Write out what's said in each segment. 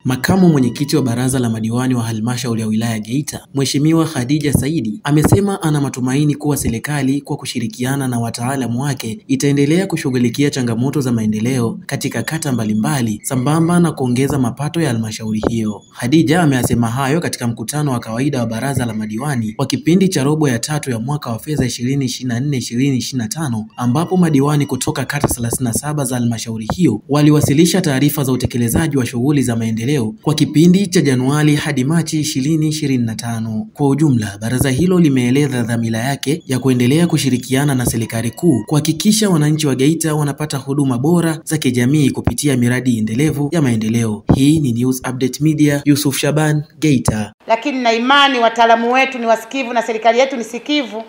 Makamu mwenyekiti wa baraza la madiwani wa halmashauri ya wilaya Geita, Mheshimiwa Khadija Saidi, amesema ana matumaini kuwa serikali kwa kushirikiana na wataalamu wake itaendelea kushughulikia changamoto za maendeleo katika kata mbalimbali sambamba na kuongeza mapato ya halmashauri hiyo. Khadija ameyasema hayo katika mkutano wa kawaida wa baraza la madiwani wa kipindi cha robo ya tatu ya mwaka wa fedha 2024-2025 ambapo madiwani kutoka kata 37 za halmashauri hiyo waliwasilisha taarifa za utekelezaji wa shughuli za maendeleo kwa kipindi cha Januari hadi Machi 2025. Kwa ujumla, baraza hilo limeeleza dhamira yake ya kuendelea kushirikiana na serikali kuu kuhakikisha wananchi wa Geita wanapata huduma bora za kijamii kupitia miradi endelevu ya maendeleo. Hii ni News Update Media, Yusuf Shaban, Geita. Lakini na imani wataalamu wetu ni wasikivu na serikali yetu ni sikivu,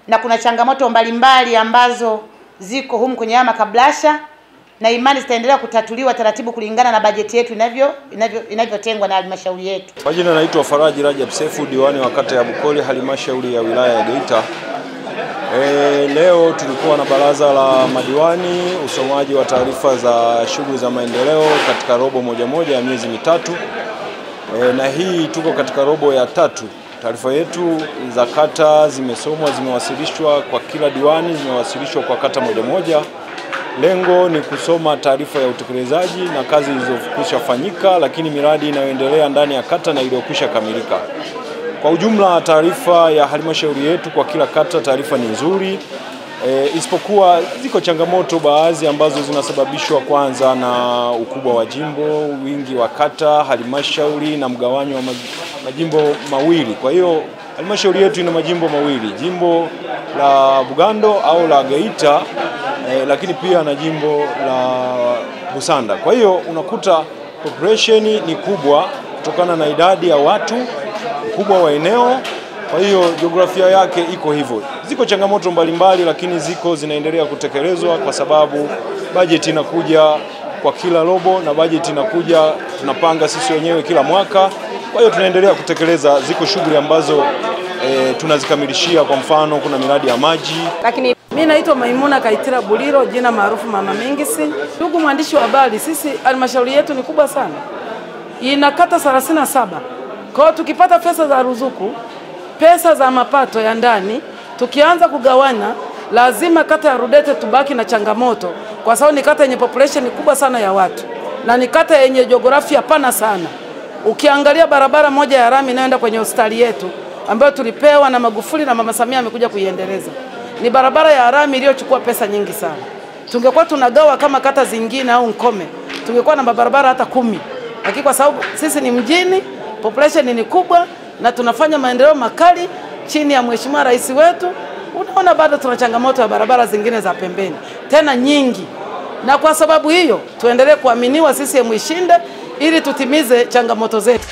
na kuna changamoto mbalimbali ambazo ziko humu kwenye haya makablasha, na imani zitaendelea kutatuliwa taratibu kulingana na bajeti yetu inavyotengwa na halmashauri yetu. Kwa jina naitwa Faraji Rajab Sefu, diwani wa kata ya Bukoli, halmashauri ya wilaya ya Geita. Leo tulikuwa na baraza la madiwani, usomaji wa taarifa za shughuli za maendeleo katika robo moja ya miezi mitatu. Na hii tuko katika robo ya tatu. Taarifa yetu za kata zimesomwa, zimewasilishwa kwa kila diwani, zimewasilishwa kwa kata moja. Lengo ni kusoma taarifa ya utekelezaji na kazi zilizokwisha fanyika, lakini miradi inayoendelea ndani ya kata na iliyokwisha kamilika. Kwa ujumla, taarifa ya halmashauri yetu kwa kila kata, taarifa ni nzuri. Isipokuwa ziko changamoto baadhi ambazo zinasababishwa kwanza na ukubwa wa jimbo, wingi wa kata, halmashauri na mgawanyo wa majimbo mawili. Kwa hiyo halmashauri yetu ina majimbo mawili, jimbo la Bugando au la Geita, lakini pia na jimbo la Busanda. Kwa hiyo unakuta population ni kubwa kutokana na idadi ya watu, ukubwa wa eneo. Kwa hiyo jiografia yake iko hivyo. Ziko changamoto mbalimbali, lakini zinaendelea kutekelezwa kwa sababu bajeti inakuja kwa kila robo na bajeti inakuja tunapanga sisi wenyewe kila mwaka. Kwa hiyo tunaendelea kutekeleza, ziko shughuli ambazo tunazikamilishia. Kwa mfano kuna miradi ya maji. Lakini mimi naitwa Maimuna Kaitira Buliro, jina maarufu Mama Mingisi. Ndugu mwandishi wa habari, sisi halmashauri yetu ni kubwa sana, ina kata 37. Kwa hiyo tukipata pesa za ruzuku, pesa za mapato ya ndani, tukianza kugawana, lazima kata ya Rudete tubaki na changamoto, kwa sababu ni kata yenye population kubwa sana ya watu na ni kata yenye jiografia pana sana. Ukiangalia barabara moja ya rami inayoenda kwenye hospitali yetu ambayo tulipewa na Magufuli na Mama Samia amekuja kuiendeleza, ni barabara ya rami iliyochukua pesa nyingi sana. Tungekuwa tunagawa kama kata zingine au Nkome, tungekuwa na barabara hata 10. Lakini kwa sababu sisi ni mjini, population ni kubwa na tunafanya maendeleo makali chini ya Mheshimiwa Rais wetu, unaona bado tuna changamoto ya barabara zingine za pembeni tena nyingi. Na kwa sababu hiyo tuendelee kuaminiwa CCM ishinde ili tutimize changamoto zetu.